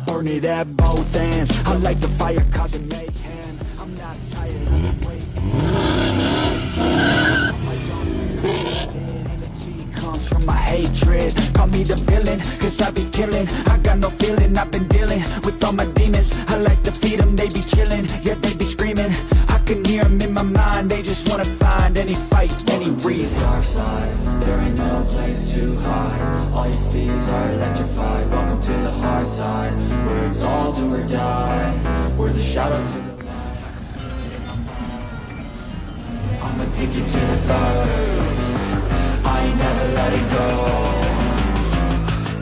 Burn it at both ends. I like the fire causing mayhem. I'm not tired of the waiting. Energy comes from my hatred. Call me the villain, cause I be killing. I got no feeling, I've been dealing with all my demons. I like to feed them, they be chilling. Yeah, they be screaming. I can hear them in my mind. They just wanna find any fight, any reason. Dark side, there ain't no place to hide. All your fears are electrified. Welcome to the hard side, where it's all do or die. We're the shadow to the light. I'm addicted to the thirst. I ain't never letting go,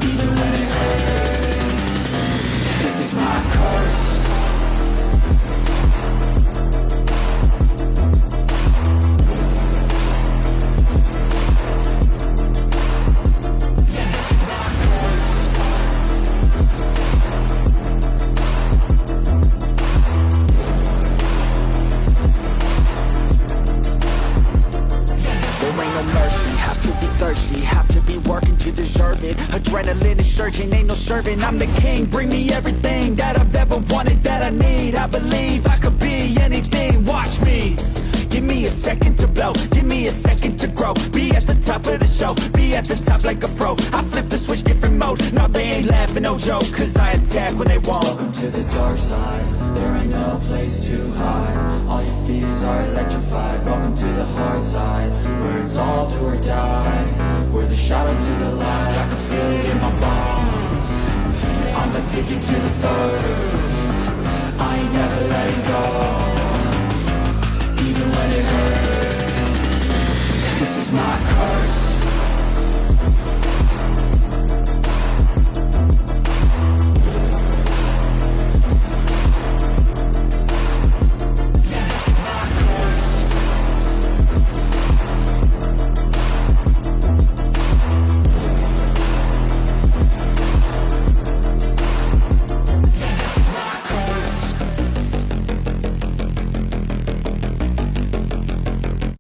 even when it hurts. This is my curse. Have to be working to deserve it. Adrenaline is surging, ain't no serving. I'm the king, bring me everything that I've ever wanted, that I need. I believe I could be anything, watch me. Give me a second to blow, give me a second to grow. Be at the top of the show, be at the top like a pro. I flip the switch, different mode. No, they ain't laughing, no joke, cause I attack when they won't. Welcome to the dark side, there ain't no place to hide. All your fears are electrified. Welcome to the hard side, where it's all do or die. We're the shadow to the light, I can feel it in my bones. I'm addicted to the thirst.